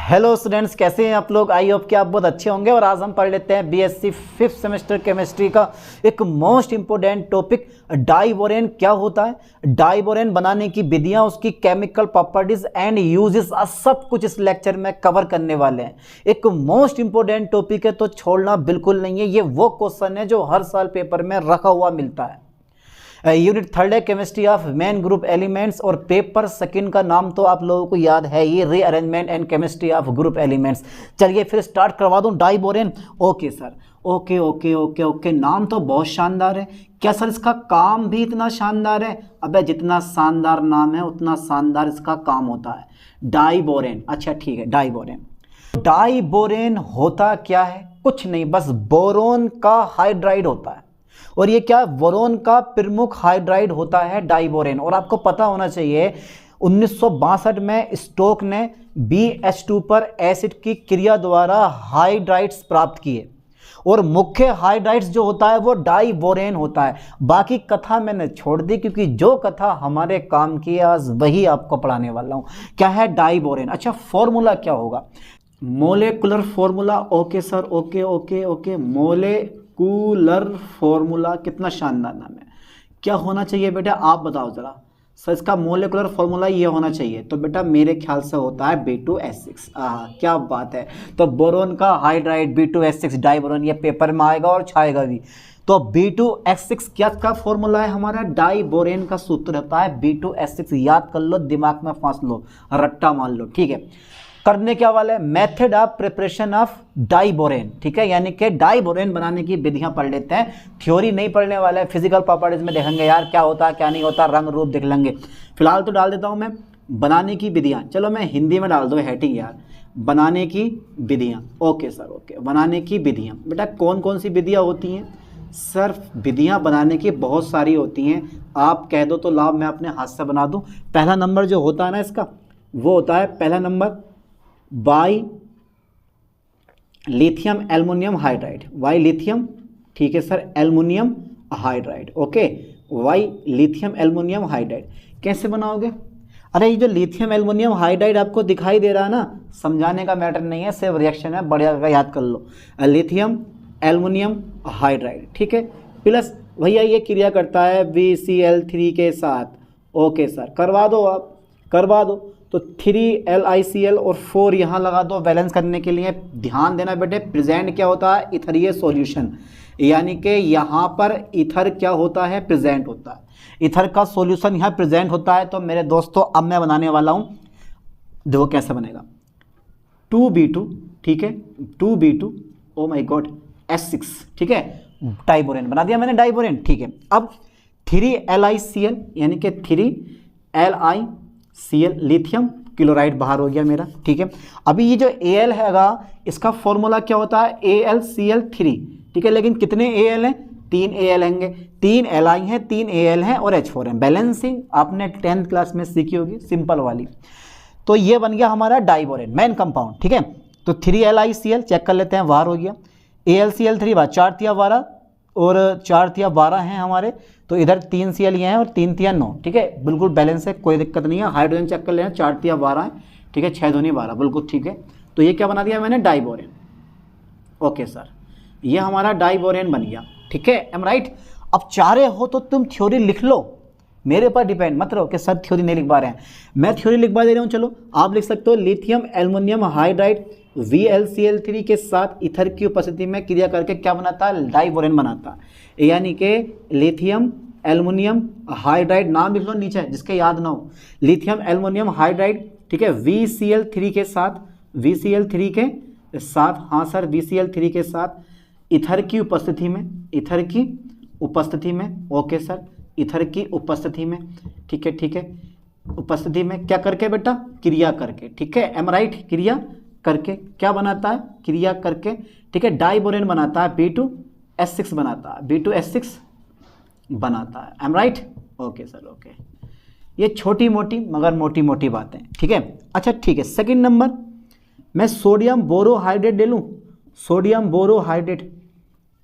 Hello students, कैसे हैं आप लोग। आई होप कि आप बहुत अच्छे होंगे। और आज हम पढ़ लेते हैं बीएससी 5th सेमेस्टर केमिस्ट्री का एक मोस्ट इंपोर्टेंट टॉपिक, डाइबोरेन क्या होता है, डाइबोरेन बनाने की विधियां, उसकी केमिकल प्रॉपर्टीज एंड यूजेस, सब कुछ इस लेक्चर में कवर करने वाले हैं। एक मोस्ट इंपोर्टेंट टॉपिक है तो छोड़ना बिल्कुल नहीं है। ये वो क्वेश्चन है जो हर साल पेपर में रखा हुआ मिलता है। यूनिट 3rd है chemistry of main group elements, और पेपर सेकंड का नाम तो आप लोगों को याद है, ये rearrangement and chemistry of group elements. चलिए फिर स्टार्ट करवा दूं diborane. Okay sir, okay okay okay okay, नाम तो बहुत शानदार है। क्या सर इसका काम भी इतना शानदार है? अबे जितना शानदार नाम है उतना शानदार इसका काम होता है। डाइबोरेन, अच्छा ठीक है, डाइबोरेन। डाइबोरेन होता क्या है? कुछ नहीं, बस बोरोन का हाइड्राइड होता है। और ये क्या, बोरोन का प्रमुख हाइड्राइड होता है डाइबोरेन। और आपको पता होना चाहिए 1962 में स्टोक ने BH2 पर एसिड की क्रिया द्वारा हाइड्राइड्स प्राप्त किए, और मुख्य हाइड्राइड्स जो होता है वो डाइबोरेन होता है। बाकी कथा मैंने छोड़ दी क्योंकि जो कथा हमारे काम की आज वही आपको पढ़ाने वाला हूँ। क्या है डाइबोरेन? अच्छा, फॉर्मूला क्या होगा? Molecular formula. Okay sir, okay okay okay, molecular formula, कितना शानदार नाम है। क्या होना चाहिए बेटा, आप बताओ जरा। सर इसका मोलेकुलर फॉर्मूला ये होना चाहिए, तो बेटा मेरे ख्याल से होता है B2S6। क्या बात है। तो बोरोन का हाइड्राइड B2S6 डाइबोरोन, ये पेपर में आएगा और छाएगा भी। तो B2S6 क्या का फॉर्मूला है हमारा? डाइबोरेन का सूत्र होता है B2S6। याद कर लो, दिमाग में फांस लो, रट्टा मान लो, ठीक है। करने क्या वाला है? Method of preparation of diborane, ठीक है, यानी कि डाइबोरेन बनाने की विधियां पढ़ लेते हैं। थ्योरी नहीं पढ़ने वाला है, फिजिकल प्रॉपर्टीज में देखेंगे यार क्या होता है क्या नहीं होता, रंग रूप देख लेंगे। फिलहाल तो डाल देता हूं मैं बनाने की विधियां। चलो मैं हिंदी में डाल दो हेडिंग यार, बनाने की विधियां। ओके सर, ओके, बनाने की विधियां। बेटा कौन कौन सी विधियां होती हैं? सर विधियां बनाने की बहुत सारी होती हैं, आप कह दो तो लाभ मैं अपने हाथ से बना दूं। पहला नंबर जो होता है ना इसका, वो होता है पहला number by lithium aluminium hydride, why lithium, ठीक है sir, aluminium hydride. Okay, why lithium aluminium hydride. कैसे बनाओगे? अरे ये जो लिथियम एल्युमिनियम हाइड्राइड आपको दिखाई दे रहा है ना, समझाने का मैटर नहीं है, सिर्फ रिएक्शन है, बढ़िया याद कर लो। लिथियम एल्युमिनियम हाइड्राइड, ठीक है, प्लस भैया ये क्रिया करता है VCl3 के साथ। ओके सर, करवा दो, आप करवा दो। तो 3LiCl और 4 यहाँ लगा दो बैलेंस करने के लिए। ध्यान देना बेटे, प्रेजेंट क्या होता है? इथरीय सॉल्यूशन, यानी कि यहाँ पर इथर क्या होता है? प्रेजेंट होता है। इथर का सॉल्यूशन यहाँ प्रेजेंट होता है। तो मेरे दोस्तों अब मैं बनाने वाला हूँ, देखो कैसे बनेगा। 2B2, ठीक है, 2B2, oh my God, S6, ठीक है, डाइबोरेन बना दिया मैंने, डाइबोरेन, ठीक है। अब 3LiCl यानी कि 3LiCl लिथियम क्लोराइड बाहर हो गया मेरा, ठीक है। अभी ये जो Al हैगा इसका फॉर्मूला क्या होता है? AlCl3, ठीक है, लेकिन कितने Al हैं? 3 Al होंगे, 3 Li हैं, 3 Al हैं और H4 हैं। बैलेंसिंग आपने 10th क्लास में सीखी होगी, सिंपल वाली। तो ये बन गया हमारा डाइबोरेन मेन कंपाउंड, ठीक है। तो 3LiCl चेक कर लेते हैं, बाहर हो गया। AlCl3 बार 4 तिया 12 और 4 तिया 12 हैं हमारे, तो इधर 3 Cl ये हैं और 3 तिया 9, ठीक है, बिल्कुल बैलेंस है, कोई दिक्कत नहीं है। हाइड्रोजन चेक कर लेना, 4 तिया 12 है, ठीक है, 6 दूनी 12, बिल्कुल ठीक है। तो ये क्या बना दिया मैंने? डाइबोरेन। ओके सर, ये हमारा डाइबोरेन बन गया, ठीक है, एम राइट। अब चाहे हो तो तुम थ्योरी लिख लो, मेरे पर डिपेंड मत रहो कि सर थ्योरी नहीं लिखवा रहे हैं, मैं थ्योरी लिखवा दे रहा हूँ। चलो आप लिख सकते हो, लिथियम एल्युमिनियम हाइड्राइड VlCl3 के साथ इथर की उपस्थिति में क्रिया करके क्या बनाता है? डाइबोरेन बनाता है, यानी कि लिथियम एल्युमिनियम हाइड्राइड, नाम लिख लो नीचे जिसके याद ना हो, लिथियम एल्युमिनियम हाइड्राइड, ठीक है, VCl3 के साथ, VCl3 के साथ, हाँ सर, VCl3 के साथ इथर की उपस्थिति में, इथर की उपस्थिति में, ओके सर, इथर की उपस्थिति में, ठीक है, ठीक है, उपस्थिति में क्या करके बेटा? क्रिया करके, ठीक है, एम राइट, क्रिया करके क्या बनाता है? क्रिया करके, ठीक है, डाइबोरेन बनाता है, B2S6 बनाता है, B2S6 बनाता है, am right. Okay sir, okay, ये छोटी मोटी मगर मोटी मोटी बातें, ठीक है। अच्छा ठीक है, सेकंड नंबर मैं सोडियम बोरोहाइड्रेट ले लूँ, सोडियम बोरोहाइड्रेट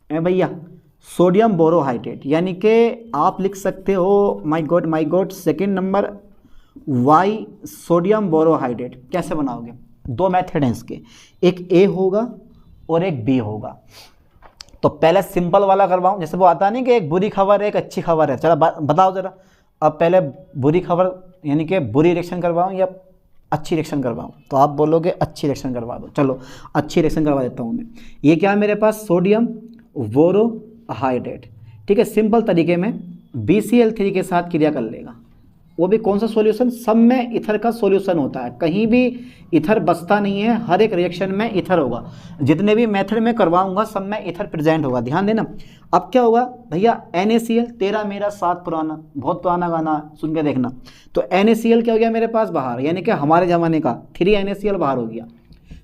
है भैया, सोडियम बोरोहाइड्रेट, यानी कि आप लिख सकते हो, my god, second number why sodium borohydrate. कैसे बनाओगे? दो मेथड हैं इसके, एक ए होगा और एक बी होगा। तो पहले सिंपल वाला करवाऊं, जैसे वो आता नहीं कि एक बुरी खबर है एक अच्छी खबर है, चलो बताओ ज़रा। अब पहले बुरी खबर यानी कि बुरी रिएक्शन करवाऊं या अच्छी रिएक्शन करवाऊं, तो आप बोलोगे अच्छी रिएक्शन करवा दो। चलो अच्छी रिएक्शन करवा देता हूं मैं। ये क्या है मेरे पास, सोडियम बोरोहाइड्रेट, ठीक है, सिंपल तरीके में BCl3 के साथ क्रिया कर लेगा। वो भी कौन सा सॉल्यूशन, सब में इथर का सॉल्यूशन होता है, कहीं भी इथर बचता नहीं है, हर एक रिएक्शन में इथर होगा। जितने भी मेथड में करवाऊंगा सब में इथर प्रेजेंट होगा, ध्यान देना। अब क्या होगा भैया, NaCl, तेरा मेरा साथ पुराना, बहुत पुराना गाना सुन के देखना। तो NaCl क्या हो गया मेरे पास बाहर, यानी कि हमारे ज़माने का 3NaCl बाहर हो गया।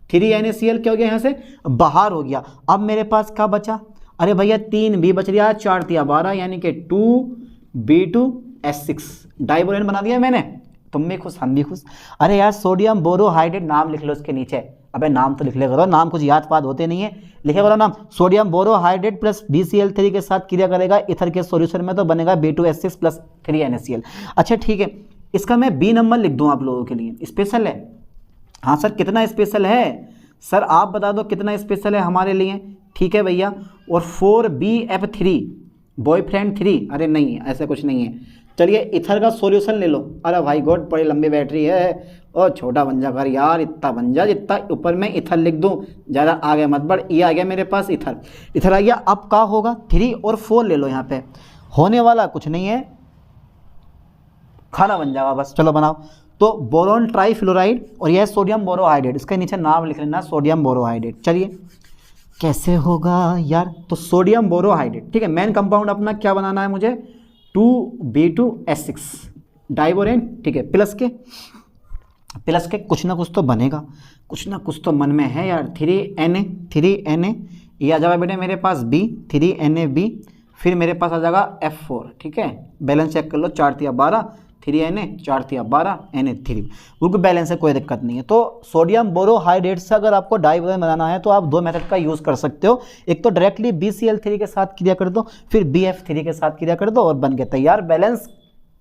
3NaCl क्या हो गया, यहाँ से बाहर हो गया। अब मेरे पास क्या बचा, अरे भैया 3B बच रहा, 4 तिया 12, यानी कि 2B2S6 डाइबोरेन बना दिया मैंने। तुम भी खुश हम भी खुश। अरे यार सोडियम बोरोहाइड्रेट नाम लिख लो इसके नीचे, अबे नाम तो लिख ले करो, नाम कुछ याद पाद होते नहीं है, लिखे करो नाम। सोडियम बोरोहाइड्रेट प्लस BCl3 के साथ क्रिया करेगा इथर के सॉल्यूशन में, तो बनेगा B2S6 प्लस 3NaCl। अच्छा ठीक है, इसका मैं B नंबर लिख दूं आप लोगों के लिए, स्पेशल है। हाँ सर कितना स्पेशल है, सर आप बता दो कितना स्पेशल है हमारे लिए। ठीक है भैया, और 4BF3 बॉयफ्रेंड 3, अरे नहीं ऐसा कुछ नहीं है। चलिए इथर का सॉल्यूशन ले लो। अरे भाई गॉड बड़ी लंबी बैटरी है, और छोटा बन जा कर यार, इतना बन जा जितना ऊपर में इथर लिख दूं, ज़्यादा आगे मत बढ़। ये आ गया मेरे पास इथर, इथर आ गया। अब क्या होगा, 3 और 4 ले लो, यहाँ पे होने वाला कुछ नहीं है, खाना बन जाएगा बस। चलो बनाओ। तो बोरोन ट्राईफ्लोराइड और यह सोडियम बोरोहाइड्रेट, इसके नीचे नाम लिख लेना सोडियम बोरोहाइड्रेट। चलिए कैसे होगा यार, तो सोडियम बोरोहाइड्रेट, ठीक है, मेन कंपाउंड अपना क्या बनाना है मुझे, 2B2S6 डाइबोरेन, ठीक है, प्लस के कुछ ना कुछ तो बनेगा, कुछ ना कुछ तो मन में है यार। 3Na ये आ जाएगा बेटे मेरे पास B, 3NaB, फिर मेरे पास आ जाएगा F4, ठीक है, बैलेंस चेक कर लो, 4 तिया 12, 3Na 4 तिया 12, Na3, बिल्कुल बैलेंस है, कोई दिक्कत नहीं है। तो सोडियम बोरोहाइड्रेट से अगर आपको डाइबोरेन बनाना है तो आप दो मेथड का यूज़ कर सकते हो। एक तो डायरेक्टली BCl3 के साथ क्रिया कर दो, फिर BF3 के साथ क्रिया कर दो और बन के तैयार। बैलेंस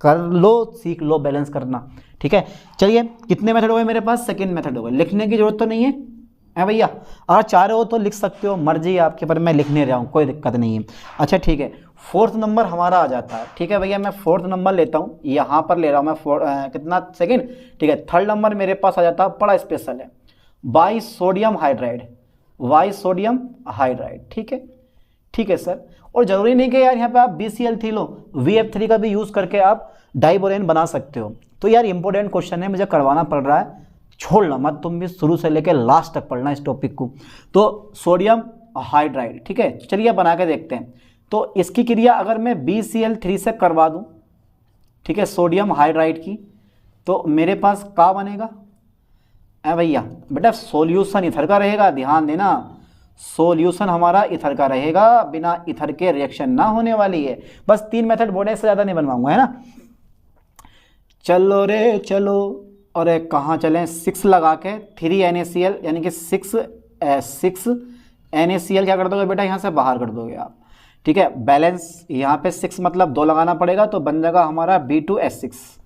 कर लो, सीख लो बैलेंस करना, ठीक है। चलिए कितने मेथड हो गए मेरे पास, सेकेंड मेथड हो गए। लिखने की जरूरत तो नहीं है भैया, अगर चाह रहे हो तो लिख सकते हो, मर्जी है आपके, पर मैं लिखने रहा हूँ, कोई दिक्कत नहीं है। अच्छा ठीक है, 4th नंबर हमारा आ जाता है, ठीक है भैया, मैं 4th नंबर लेता हूँ, यहाँ पर ले रहा हूँ मैं कितना सेकेंड, ठीक है। 3rd नंबर मेरे पास आ जाता है, बड़ा स्पेशल है, बाई सोडियम हाइड्राइड, ठीक है सर। और ज़रूरी नहीं कि यार यहाँ पे आप BCl3 लो, VF3 का भी यूज़ करके आप डाइबोरेन बना सकते हो। तो यार इंपॉर्टेंट क्वेश्चन है, मुझे करवाना पड़ रहा है, छोड़ना मत, तुम भी शुरू से लेकर लास्ट तक पढ़ना इस टॉपिक को। तो सोडियम हाइड्राइड, ठीक है, चलिए बना के देखते हैं। तो इसकी क्रिया अगर मैं BCl3 से करवा दूं, ठीक है, सोडियम हाइड्राइड की, तो मेरे पास क्या बनेगा भैया, बेटा सॉल्यूशन इथर का रहेगा, ध्यान देना, सॉल्यूशन हमारा इथर का रहेगा, बिना इथर के रिएक्शन ना होने वाली है। बस 3 मेथड बोर्ड से ज़्यादा नहीं बनवाऊंगा, है ना। चलो रे चलो, और कहाँ चलें, 6 लगा के 3NaCl, यानी कि 6 NaCl क्या कर दोगे बेटा, यहाँ से बाहर कर दोगे आप, ठीक है। बैलेंस यहाँ पे 6 मतलब 2 लगाना पड़ेगा, तो बन जाएगा हमारा B2S6।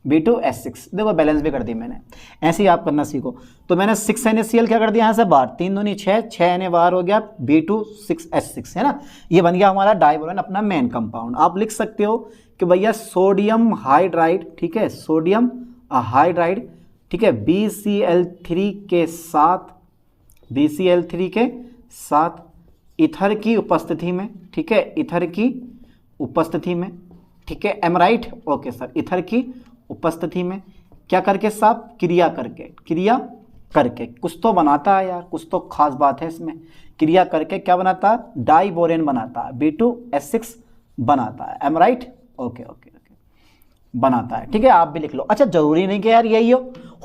देखो बैलेंस भी कर दी मैंने, ऐसे ही आप करना सीखो। तो मैंने 6 NaCl क्या कर दिया यहाँ से बाहर, 3 दूनी 6 Na बाहर हो गया, B2S6 है ना। ये बन गया हमारा डाइबोरेन, अपना मेन कंपाउंड। आप लिख सकते हो कि भैया सोडियम हाइड्राइड, ठीक है, सोडियम हाइड्राइड, ठीक है, BCl3 के साथ इथर की उपस्थिति में, ठीक है, इथर की उपस्थिति में, ठीक है, am right, okay sir, ether की उपस्थिति में क्या करके साहब, क्रिया करके कुछ तो बनाता है यार, कुछ तो खास बात है इसमें, क्रिया करके क्या बनाता है, डाइबोरेन बनाता है, B2S6 बनाता है, एम राइट, ओके बनाता है, ठीक है, आप भी लिख लो। अच्छा जरूरी नहीं कि यार यही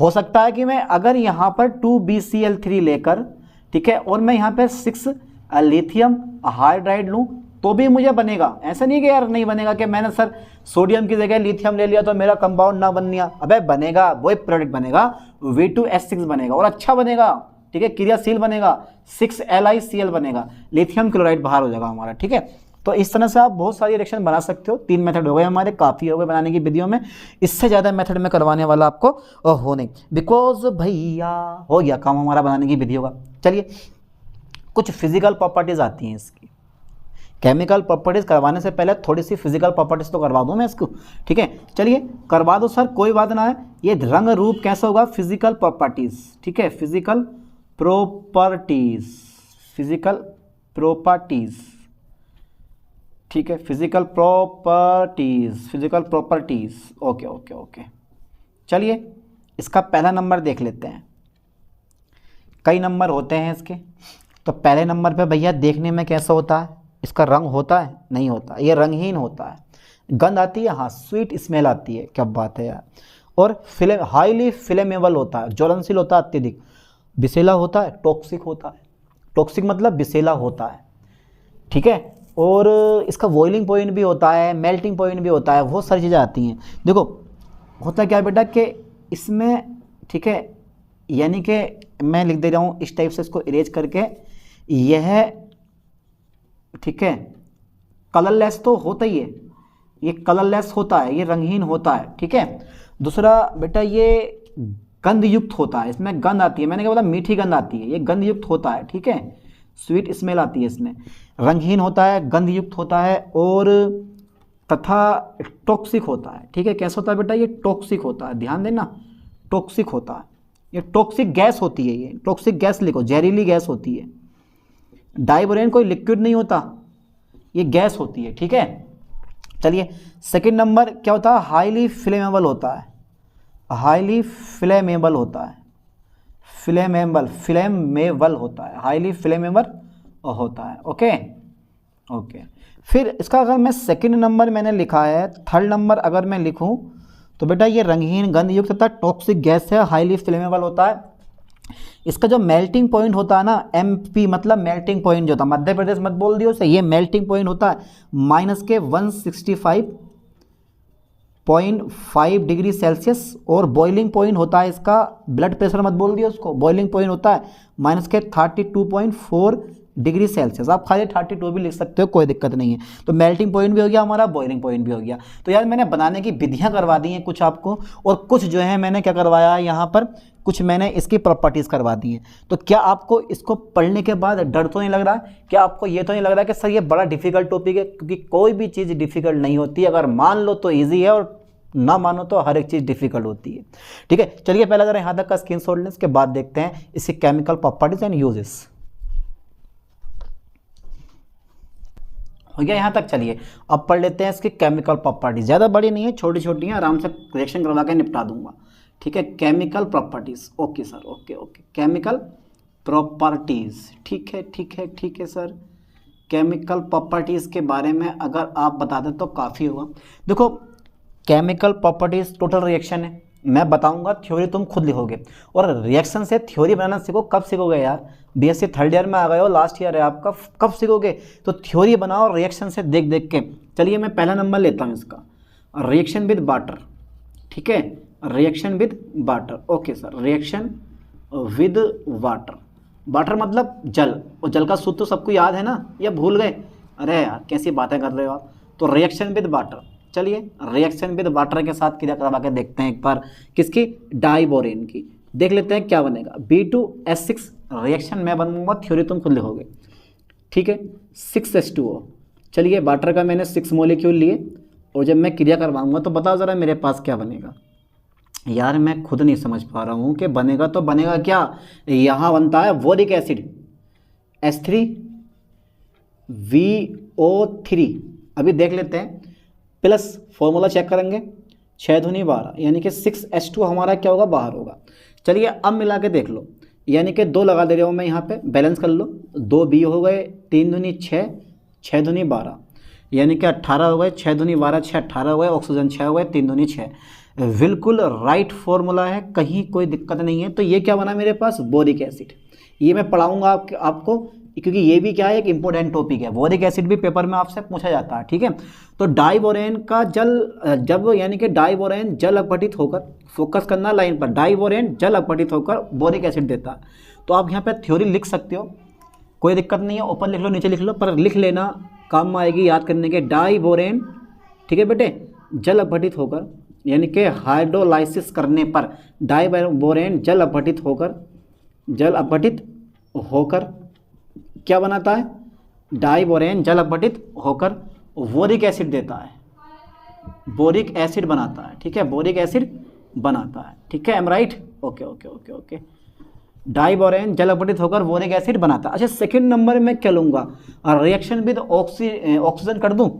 हो सकता है कि मैं अगर यहाँ पर 2BCl3 लेकर, ठीक है, और मैं यहाँ पे 6 लिथियम हाइड्राइड लूँ तो भी मुझे बनेगा। ऐसा नहीं कि यार नहीं बनेगा, कि मैंने सर सोडियम की जगह लिथियम ले लिया तो मेरा कंपाउंड ना बन गया। अबे बनेगा, वही प्रोडक्ट बनेगा, V2S6 बनेगा, और अच्छा बनेगा, ठीक है, क्रियाशील बनेगा, 6LiCl बनेगा, लिथियम क्लोराइड बाहर हो जाएगा हमारा, ठीक है। तो इस तरह से आप बहुत सारी रिएक्शन बना सकते हो। 3 मेथड हो गए हमारे, काफ़ी हो गए बनाने की वीडियो में, इससे ज़्यादा मेथड में करवाने वाला आपको हो नहीं, बिकॉज भैया हो गया काम हमारा बनाने की वीडियो का। चलिए कुछ फिजिकल प्रॉपर्टीज़ आती हैं इसकी। केमिकल प्रॉपर्टीज़ करवाने से पहले थोड़ी सी फिजिकल प्रॉपर्टीज़ तो करवा दूँ मैं इसको, ठीक है। चलिए करवा दो सर, कोई बात ना है। ये रंग रूप कैसा होगा, फिजिकल प्रॉपर्टीज़, ठीक है, फिजिकल प्रॉपर्टीज़, फिजिकल प्रॉपर्टीज़, ठीक है, physical properties, physical properties, okay okay okay. चलिए इसका पहला नंबर देख लेते हैं। कई नंबर होते हैं इसके, तो पहले नंबर पे भैया देखने में कैसा होता है, इसका रंग होता है, नहीं होता, ये रंगहीन होता है। गंध आती है, हाँ स्वीट स्मेल आती है, क्या बात है यार। और हाईली फ्लेमेबल होता है, ज्वलनशील होता है, अत्यधिक विषैला होता है, टॉक्सिक होता है। टॉक्सिक मतलब विषैला होता है, ठीक है। और इसका बॉइलिंग पॉइंट भी होता है, मेल्टिंग पॉइंट भी होता है, बहुत सारी चीज़ें आती हैं। देखो होता क्या है बेटा कि इसमें, ठीक है, यानी कि मैं लिख दे रहा हूँ इस टाइप से इसको इरेज करके, यह ठीक है कलरलेस तो होता ही है, ये कलरलेस होता है, ये रंगहीन होता है, ठीक है। दूसरा बेटा ये गंध युक्त होता है, इसमें गंध आती है, मैंने क्या बोला मीठी गंध आती है, ये गंध युक्त होता है, ठीक है, स्वीट स्मेल आती है इसमें। रंगहीन होता है, गंध युक्त होता है, और तथा टॉक्सिक होता है, ठीक है। कैसा होता है बेटा, ये टॉक्सिक होता है, ध्यान देना, टॉक्सिक होता है, ये टॉक्सिक गैस होती है, ये टॉक्सिक गैस लिखो, जहरीली गैस होती है। डाइबोरेन कोई लिक्विड नहीं होता, ये गैस होती है, ठीक है। चलिए सेकंड नंबर क्या होता है, हाईली फ्लेमेबल होता है, हाईली फ्लेमेबल होता है, फ्लेमेबल होता है, हाईली फ्लेमेबल होता है, ओके ओके। फिर इसका अगर मैं सेकंड नंबर मैंने लिखा है, थर्ड नंबर अगर मैं लिखूं तो बेटा ये रंगहीन, गंध युक्त तथा टॉक्सिक गैस है, हाईली फ्लेमेबल होता है। इसका जो मेल्टिंग पॉइंट होता है ना, MP मतलब मेल्टिंग पॉइंट जो होता है, मध्य प्रदेश मत बोल दियो उसे, ये मेल्टिंग पॉइंट होता है -165.5 डिग्री सेल्सियस। और बॉइलिंग पॉइंट होता है इसका, ब्लड प्रेशर मत बोल दियो उसको, बॉइलिंग पॉइंट होता है -32.4 डिग्री सेल्सियस। आप खाली 32 भी लिख सकते हो, कोई दिक्कत नहीं है। तो मेल्टिंग पॉइंट भी हो गया हमारा, बॉइलिंग पॉइंट भी हो गया। तो यार मैंने बनाने की विधियां करवा दी हैं कुछ आपको, और कुछ जो है मैंने क्या करवाया है यहाँ पर, कुछ मैंने इसकी प्रॉपर्टीज़ करवा दी हैं। तो क्या आपको इसको पढ़ने के बाद डर तो नहीं लग रहा है, क्या आपको ये तो नहीं लग रहा है कि सर ये बड़ा डिफिकल्ट टॉपिक है? क्योंकि कोई भी चीज़ डिफिकल्ट नहीं होती, अगर मान लो तो ईजी है, और ना मानो तो हर एक चीज़ डिफिकल्ट होती है, ठीक है। चलिए पहले जरा यहाँ तक का स्क्रीनशॉट लें, इसके बाद देखते हैं इसकी केमिकल प्रॉपर्टीज एंड यूजेस। हो गया यहाँ तक। चलिए अब पढ़ लेते हैं इसकी केमिकल प्रॉपर्टीज, ज़्यादा बड़ी नहीं है, छोटी छोटी हैं, आराम से रिएक्शन करवा के निपटा दूंगा, ठीक है। Chemical properties, okay sir, okay okay, chemical properties, ठीक है ठीक है ठीक है सर। केमिकल प्रॉपर्टीज़ के बारे में अगर आप बता दें तो काफ़ी होगा। देखो केमिकल प्रॉपर्टीज़ टोटल रिएक्शन है, मैं बताऊंगा, थ्योरी तुम खुद लिखोगे। और रिएक्शन से थ्योरी बनाना सीखो, कब सीखोगे यार, BSc थर्ड ईयर में आ गए हो, लास्ट ईयर है आपका, कब सीखोगे? तो थ्योरी बनाओ रिएक्शन से देख देख के। चलिए मैं पहला नंबर लेता हूँ इसका, रिएक्शन विद वाटर, ठीक है, reaction with water, okay sir, reaction with water. Water मतलब जल, और जल का सूत्र तो सबको याद है ना, या भूल गए? अरे यार कैसी बातें कर रहे हो आप। तो रिएक्शन विद वाटर, चलिए रिएक्शन विद वाटर के साथ क्रिया करवा के देखते हैं एक बार, किसकी, डाइबोरेन की। देख लेते हैं क्या बनेगा, B2S6 रिएक्शन मैं बनूंगा, थ्योरी तुम खुद लिखोगे, ठीक है। 6H2O, चलिए वाटर का मैंने 6 मॉलिक्यूल लिए, और जब मैं क्रिया करवाऊंगा तो बताओ ज़रा मेरे पास क्या बनेगा। यार मैं खुद नहीं समझ पा रहा हूँ कि बनेगा तो बनेगा क्या। यहाँ बनता है बोरिक एसिड, H3VO3। अभी देख लेते हैं, प्लस फॉर्मूला चेक करेंगे, 6 दूनी 12, यानी कि 6H2 हमारा क्या होगा, बाहर होगा। चलिए अब मिला के देख लो, यानी कि 2 लगा दे रहा हूँ मैं यहाँ पे, बैलेंस कर लो, 2B हो गए, 3 दूनी 6, 6 दूनी 12, यानी कि 18 हो गए, 6 दूनी 12, 6 18 हो गए, ऑक्सीजन 6 हो गए, 3 दूनी 6। बिल्कुल राइट फॉर्मूला है, कहीं कोई दिक्कत नहीं है। तो ये क्या बना मेरे पास, बोरिक एसिड। ये मैं पढ़ाऊँगा आपको, क्योंकि ये भी क्या है, एक इंपॉर्टेंट टॉपिक है। बोरिक एसिड भी पेपर में आपसे पूछा जाता है, ठीक है। तो डाइबोरेन का जल, जब यानी कि डाइबोरेन जल अपघटित होकर, फोकस करना लाइन पर, डाइबोरेन जल अपघटित होकर बोरिक एसिड देता है। तो आप यहाँ पे थ्योरी लिख सकते हो, कोई दिक्कत नहीं है, ऊपर लिख लो नीचे लिख लो, पर लिख लेना काम में आएगी याद करने के, डाइबोरेन, ठीक है बेटे, जल अपघटित होकर यानी कि हाइड्रोलाइसिस करने पर डाइबोरेन जल अपघटित होकर क्या बनाता है, डाइबोरेन जल अपघटित होकर बोरिक एसिड देता है, बोरिक एसिड बनाता है, ठीक है, बोरिक एसिड बनाता है, ठीक है, am right, okay okay okay okay. Diborane जल अपघटित होकर बोरिक एसिड बनाता है। अच्छा सेकंड नंबर में क्या लूँगा, रिएक्शन विद ऑक्सीजन कर दूँ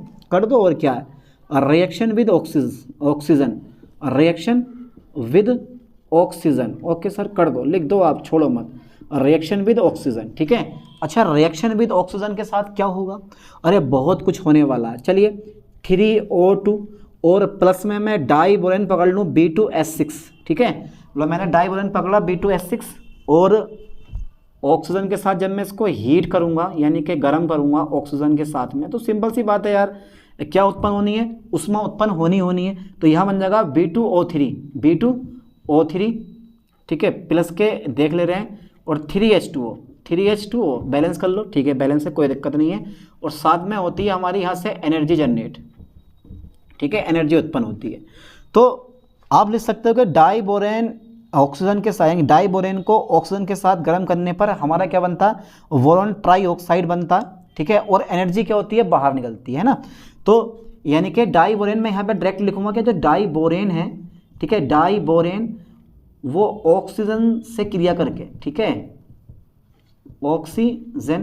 और क्या है, reaction with oxygen, reaction with oxygen, okay sir कर दो, लिख दो आप, छोड़ो मत, रिएक्शन विद ऑक्सीजन, ठीक है। अच्छा रिएक्शन विद ऑक्सीजन के साथ क्या होगा, अरे बहुत कुछ होने वाला है। चलिए 3O2 और प्लस में मैं डाइबोरेन पकड़ लूँ B2S6, ठीक है, मतलब मैंने डाइबोरेन पकड़ा B2S6 और ऑक्सीजन के साथ जब मैं इसको हीट करूँगा यानी कि गर्म करूँगा ऑक्सीजन के साथ में, तो सिंपल सी बात है यार, क्या उत्पन्न होनी है, ऊष्मा उत्पन्न होनी है। तो यहाँ बन जाएगा B2O3, ठीक है, प्लस के देख ले रहे हैं, और 3H2O बैलेंस कर लो, ठीक है, बैलेंस है, कोई दिक्कत नहीं है। और साथ में होती है हमारी यहाँ से एनर्जी जनरेट, ठीक है, एनर्जी उत्पन्न होती है। तो आप लिख सकते हो कि डाइबोरेन ऑक्सीजन के साथ, डाइबोरेन को ऑक्सीजन के साथ गर्म करने पर हमारा क्या बनता है, बोरोन ट्राइऑक्साइड बनता है, ठीक है, और एनर्जी क्या होती है, बाहर निकलती है ना। तो यानी कि डाइबोरेन में यहाँ पे डायरेक्ट लिखूंगा कि जो डाइबोरेन है, ठीक है, डाइबोरेन वो ऑक्सीजन से क्रिया करके, ठीक है, ऑक्सीजन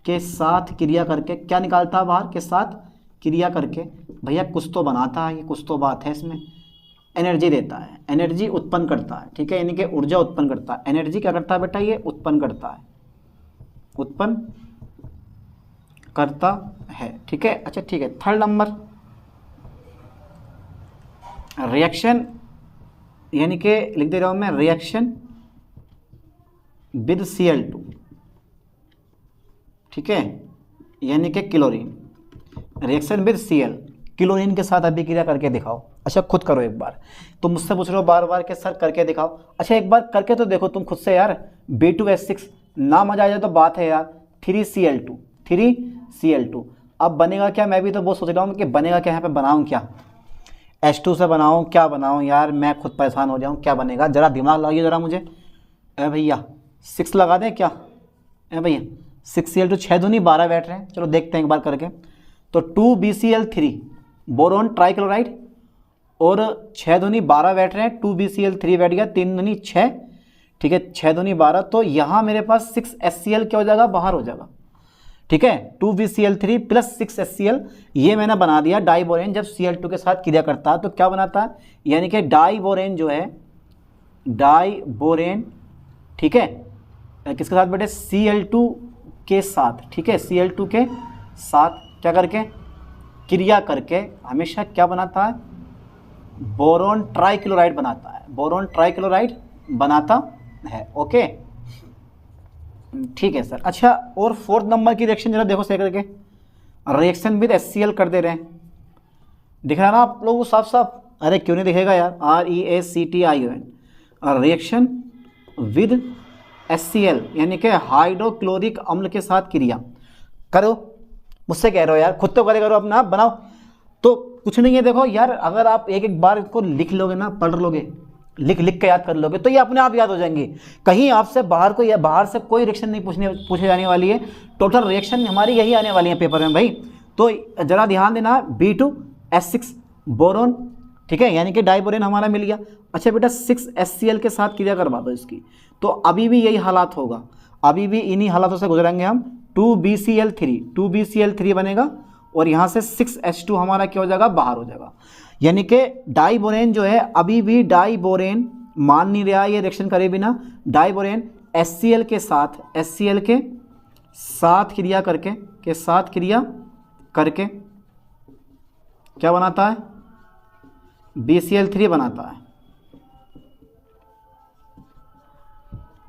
के साथ क्रिया करके क्या निकालता है बाहर, के साथ क्रिया करके, भैया कुछ तो बनाता है, ये कुछ तो बात है इसमें, एनर्जी देता है, एनर्जी उत्पन्न करता है, ठीक है, यानी कि ऊर्जा उत्पन्न करता है। एनर्जी क्या करता है बेटा, ये उत्पन्न करता है, उत्पन्न करता है, ठीक है। अच्छा ठीक है, थर्ड नंबर रिएक्शन, यानी कि लिख दे रहा हूं मैं, रिएक्शन विद Cl2, ठीक है, यानी कि chlorine, reaction with Cl, chlorine के साथ अभी क्रिया करके दिखाओ। अच्छा खुद करो एक बार, तुम मुझसे पूछ रहे हो बार बार कि सर करके दिखाओ, अच्छा एक बार करके तो देखो तुम खुद से यार। B2S6 ना मजा आ जाए तो बात है यार, 3Cl2, अब बनेगा क्या, मैं भी तो वो सोच रहा हूँ कि बनेगा क्या, यहाँ पे बनाऊँ क्या, H2 से बनाऊँ, क्या बनाऊँ यार, मैं खुद परेशान हो जाऊँ, क्या बनेगा, ज़रा दिमाग लगाइए ज़रा मुझे। अरे भैया 6 लगा दें क्या, अरे भैया 6Cl2, 6 दूनी 12 बैठ रहे हैं, चलो देखते हैं एक बार करके। तो 2BCl3 बोरोन ट्राइक्लोराइड, और 6 दूनी 12 बैठ रहे हैं, 2BCl3 बैठ गया, 3 दूनी 6, ठीक है, 6 दूनी 12, तो यहाँ मेरे पास 6HCl क्या हो जाएगा, बाहर हो जाएगा, ठीक है, 2BCl3 प्लस 6HCl, ये मैंने बना दिया। डाइबोरेन जब Cl2 के साथ क्रिया करता है तो क्या बनाता है, यानी कि डाइबोरेन जो है, डाइबोरेन, ठीक है, किसके साथ बेटे, Cl2 के साथ, ठीक है, Cl2 के साथ क्या करके, क्रिया करके हमेशा क्या बनाता है, बोरोन ट्राइक्लोराइड बनाता है, बोरोन ट्राइक्लोराइड बनाता है, ओके ठीक है सर। अच्छा और फोर्थ नंबर की रिएक्शन जरा देखो सही करके, रिएक्शन विद HCl कर दे रहे हैं, दिख रहा है ना आप लोगों को साफ साफ, अरे क्यों नहीं दिखेगा यार, REACTION, रिएक्शन विद HCl यानी कि हाइड्रोक्लोरिक अम्ल के साथ क्रिया करो, मुझसे कह रहे हो यार, खुद तो करे करो, अपना आप बनाओ, तो कुछ नहीं है। देखो यार, अगर आप एक एक बार इसको लिख लोगे ना, पढ़ लोगे, लिख लिख के याद कर लोगे, तो ये अपने आप याद हो जाएंगे। कहीं आपसे बाहर से कोई रिएक्शन नहीं पूछे जाने वाली है, टोटल रिएक्शन हमारी यही आने वाली है पेपर में भाई। तो जरा ध्यान देना, B2S6 बोरोन, ठीक है, यानी कि डाइबोरेन हमारा मिल गया। अच्छा बेटा 6HCl के साथ क्रिया करवा दो इसकी, तो अभी भी यही हालात होगा, अभी भी इन्हीं हालातों से गुजरेंगे हम। 2BCl3 बनेगा, और यहाँ से 6H2 हमारा क्या हो जाएगा, बाहर हो जाएगा। यानी कि डाइबोरेन जो है, अभी भी डाइबोरेन मान नहीं रहा ये रिएक्शन करे बिना, डाइबोरेन HCl के साथ क्रिया करके क्या बनाता है, BCl3 बनाता है,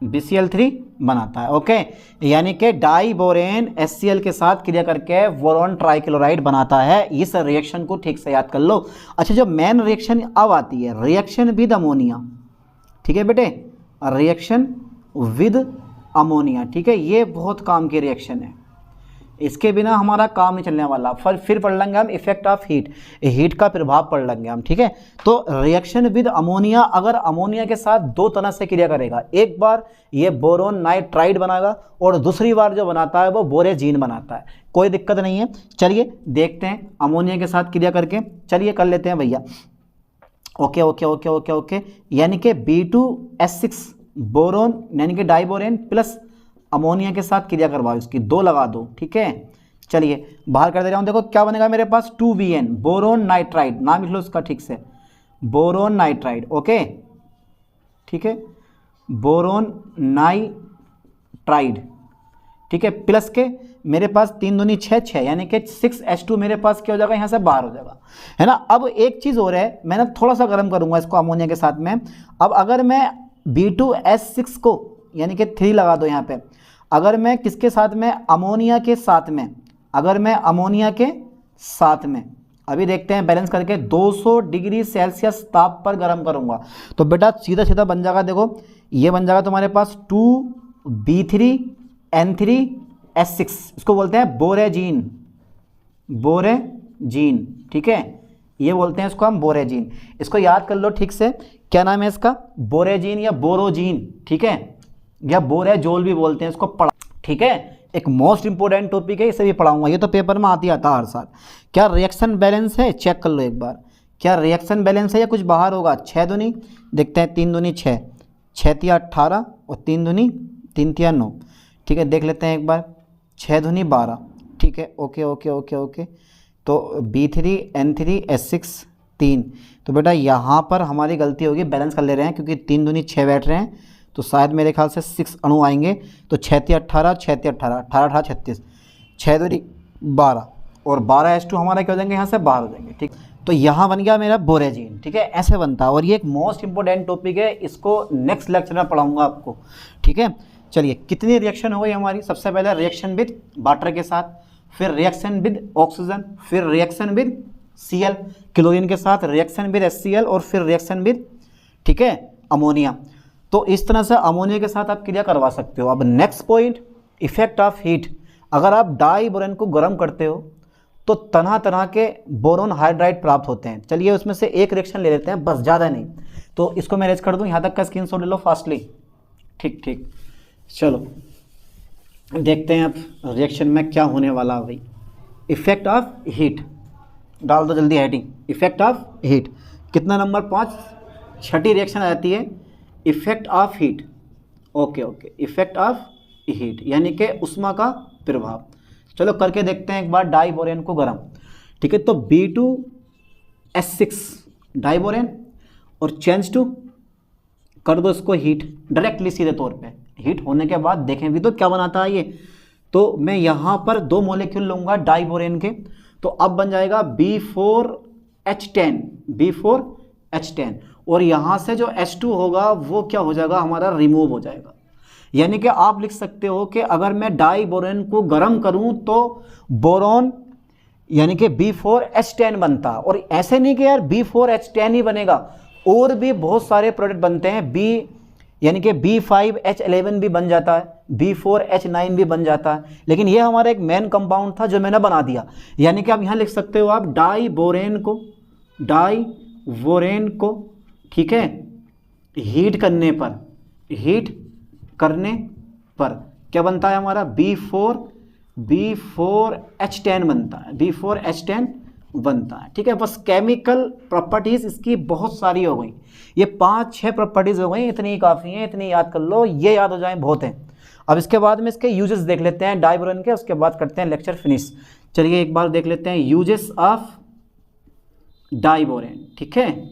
BCl3 बनाता है, ओके। यानी कि डाइबोरेन HCl के साथ क्रिया करके बोरोन ट्राइक्लोराइड बनाता है। इस रिएक्शन को ठीक से याद कर लो। अच्छा जो मेन रिएक्शन अब आती है, रिएक्शन विद अमोनिया, ठीक है बेटे, रिएक्शन विद अमोनिया, ठीक है, ये बहुत काम की रिएक्शन है, इसके बिना हमारा काम नहीं चलने वाला। फिर पढ़ लेंगे हम इफेक्ट ऑफ हीट, हीट का प्रभाव पढ़ लेंगे हम, ठीक है। तो रिएक्शन विद अमोनिया, अगर अमोनिया के साथ दो तरह से क्रिया करेगा, एक बार ये बोरोन नाइट्राइड बनाएगा और दूसरी बार जो बनाता है वो बोरेजीन बनाता है, कोई दिक्कत नहीं है। चलिए देखते हैं अमोनिया के साथ क्रिया करके, चलिए कर लेते हैं भैया। Okay okay okay okay okay, यानी कि B2S6 बोरोन यानी कि डाइबोरेन प्लस अमोनिया के साथ क्रिया करवाओ, इसकी 2 लगा दो, ठीक है। चलिए बाहर कर दे रहा हूँ, देखो क्या बनेगा मेरे पास 2BN बोरोन नाइट्राइड, नाम लिख लो उसका ठीक से, बोरोन नाइट्राइड, ओके ठीक है, बोरोन नाइट्राइड, ठीक है, प्लस के मेरे पास 3 दूनी 6 6 यानी कि 6H2 मेरे पास क्या हो जाएगा, यहाँ से बाहर हो जाएगा, है ना। अब एक चीज़ हो रहा है, मैंने थोड़ा सा गर्म करूँगा इसको अमोनिया के साथ में। अब अगर मैं B2S6 को यानी कि 3 लगा दो यहाँ पे, अगर मैं किसके साथ में, अमोनिया के साथ में, अगर मैं अमोनिया के साथ में अभी देखते हैं बैलेंस करके 200 डिग्री सेल्सियस ताप पर गर्म करूँगा, तो बेटा सीधा सीधा बन जाएगा, देखो ये बन जाएगा तुम्हारे पास 2B3N3S6, इसको बोलते हैं बोरेजीन, बोरेजीन, ठीक है, ये बोलते हैं इसको हम बोरेजीन। इसको याद कर लो ठीक से, क्या नाम है इसका, बोरेजीन या बोरोजीन, ठीक है, या बोरेजोल भी बोलते हैं इसको, पढ़ा, ठीक है। एक मोस्ट इंपोर्टेंट टॉपिक है, इसे भी पढ़ाऊंगा, ये तो पेपर में आती आता हर साल। क्या रिएक्शन बैलेंस है, चेक कर लो एक बार, क्या रिएक्शन बैलेंस है या कुछ बाहर होगा। 6 दूनी देखते हैं, 3 दूनी 6, 6 तिया 18 और 3 दूनी 3 तिया 9, ठीक है, देख लेते हैं एक बार, 6 दूनी 12, ठीक है, ओके ओके ओके ओके। तो B3N3S6 3, तो बेटा यहाँ पर हमारी गलती होगी, बैलेंस कर ले रहे हैं क्योंकि 3 दूनी 6 बैठ रहे हैं, तो शायद मेरे ख्याल से 6 अणु आएंगे, तो 6 तिया 18, 6 तिया 18, 18 18 36, 6 दूनी 12 और 12H2 हमारा क्या हो जाएंगे, यहाँ से बाहर हो जाएंगे, ठीक। तो यहाँ बन गया मेरा बोरेजीन, ठीक है, ऐसे बनता है। और ये एक मोस्ट इंपोर्टेंट टॉपिक है, इसको नेक्स्ट लेक्चर में पढ़ाऊंगा आपको, ठीक है। चलिए कितनी रिएक्शन हो गई हमारी, सबसे पहले रिएक्शन विद वाटर के साथ, फिर रिएक्शन विद ऑक्सीजन, फिर रिएक्शन विद Cl क्लोरीन के साथ, रिएक्शन विद HCl और फिर रिएक्शन विद, ठीक है, अमोनिया। तो इस तरह से अमोनिया के साथ आप क्रिया करवा सकते हो। अब next point, effect of heat. अगर आप डाइबोरेन को गर्म करते हो तो तरह तरह के बोरोन हाइड्राइड प्राप्त होते हैं। चलिए उसमें से एक रिएक्शन ले लेते हैं, बस ज़्यादा नहीं, तो इसको मैं रेज कर दूँ, यहाँ तक का स्क्रीनशॉट ले लो फास्टली, ठीक ठीक। चलो देखते हैं अब रिएक्शन में क्या होने वाला है भाई। इफेक्ट ऑफ हीट डाल दो जल्दी हेडिंग, इफेक्ट ऑफ हीट, कितना नंबर 5, छठी रिएक्शन आ जाती है, effect of heat, okay okay, effect of heat यानी कि उष्मा का प्रभाव। चलो करके देखते हैं एक बार डाइबोरेन को गर्म, ठीक है। तो B2S6 डाइबोरेन और चेंज टू कर दो इसको हीट, डायरेक्टली सीधे तौर पे हीट होने के बाद देखें भी तो क्या बनाता है ये। तो मैं यहाँ पर 2 मॉलिक्यूल लूँगा डाइबोरेन के, तो अब बन जाएगा B4H10, B4H10, और यहाँ से जो H2 होगा वो क्या हो जाएगा, हमारा रिमूव हो जाएगा। यानी कि आप लिख सकते हो कि अगर मैं डाइबोरेन को गर्म करूं तो बोरोन यानी कि B4H10 बनता, और ऐसे नहीं कि यार B4H10 ही बनेगा, और भी बहुत सारे प्रोडक्ट बनते हैं, यानी कि B5H11 भी बन जाता है, B4H9 भी बन जाता है, लेकिन ये हमारा एक मेन कंपाउंड था जो मैंने बना दिया। यानी कि आप यहाँ लिख सकते हो आप डाइबोरेन को, ठीक है, हीट करने पर क्या बनता है हमारा, B4H10 बनता है, B4H10 बनता है, ठीक है। बस केमिकल प्रॉपर्टीज़ इसकी बहुत सारी हो गई, ये 5-6 प्रॉपर्टीज़ हो गई, इतनी काफ़ी हैं, इतनी याद कर लो, ये याद हो जाए बहुत हैं। अब इसके बाद में इसके यूजेस देख लेते हैं डाइबोरेन के, उसके बाद करते हैं लेक्चर फिनिश। चलिए एक बार देख लेते हैं यूजेस ऑफ डाइबोरेन, ठीक है,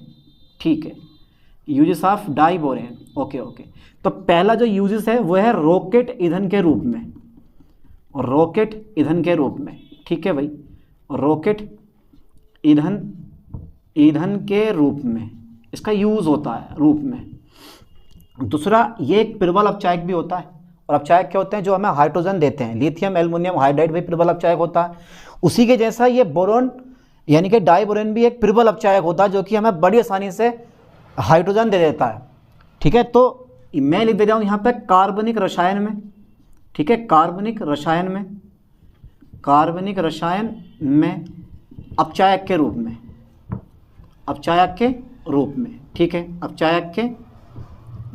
uses of diborane, okay okay. तो पहला जो यूजेस है वो है रॉकेट ईंधन के रूप में, ठीक है भाई, रॉकेट ईंधन के रूप में इसका यूज़ होता है रूप में। दूसरा, ये एक प्रबल अपचायक भी होता है, और अपचायक क्या होते हैं, जो हमें हाइड्रोजन देते हैं, लिथियम एल्युमिनियम हाइड्राइड भी प्रबल अपचायक होता है। उसी के जैसा ये बोरोन यानी कि डाइबोरेन भी एक प्रबल अपचायक होता है, जो कि हमें बड़ी आसानी से हाइड्रोजन दे देता है, ठीक है। तो मैं लिख दे रहा हूँ यहाँ पे कार्बनिक रसायन में, ठीक है, कार्बनिक रसायन में कार्बनिक रसायन में अपचायक के रूप में, अपचायक के रूप में, ठीक है, अपचायक के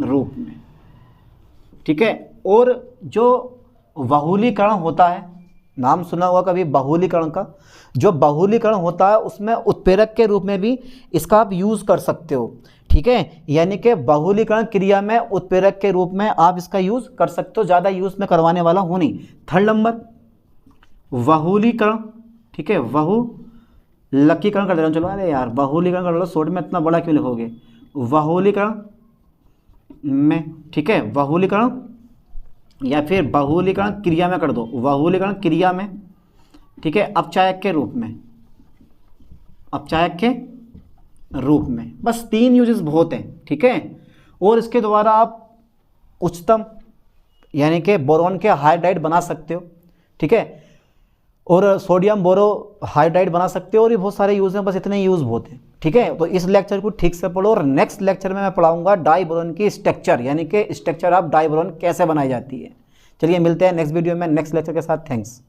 रूप में, ठीक है। और जो बहुलीकरण होता है, नाम सुना होगा कभी बहुलीकरण का, जो बहुलीकरण होता है उसमें उत्प्रेरक के रूप में भी इसका आप यूज़ कर सकते हो, ठीक है। यानी कि बहुलीकरण क्रिया में उत्प्रेरक के रूप में आप इसका यूज़ कर सकते हो, ज़्यादा यूज़ में करवाने वाला हूँ नहीं। थर्ड नंबर बहुलीकरण, ठीक है, बहुलकीकरण कर दे रहा हूँ, चलो, अरे यार बहुलीकरण कर लो, शॉर्ट में इतना बड़ा क्यों लिखोगे, बहुलीकरण में, ठीक है, बहुलीकरण या फिर बहुलीकरण क्रिया में कर दो, बहुलीकरण क्रिया में, ठीक है, अपचायक के रूप में, अपचायक के रूप में। बस 3 यूजेस बहुत हैं, ठीक है। और इसके द्वारा आप उच्चतम यानी कि बोरॉन के हाइड्राइड बना सकते हो, ठीक है, और सोडियम बोरो हाइड्राइड बना सकते हो, और ये बहुत सारे यूज़ हैं, बस इतने यूज़ बहुत हैं, ठीक है। तो इस लेक्चर को ठीक से पढ़ो, और नेक्स्ट लेक्चर में मैं पढ़ाऊंगा डाई बोरॉन की स्ट्रक्चर, यानी कि स्ट्रक्चर ऑफ डाई बोरॉन कैसे बनाई जाती है। चलिए मिलते हैं नेक्स्ट वीडियो में नेक्स्ट लेक्चर के साथ। थैंक्स।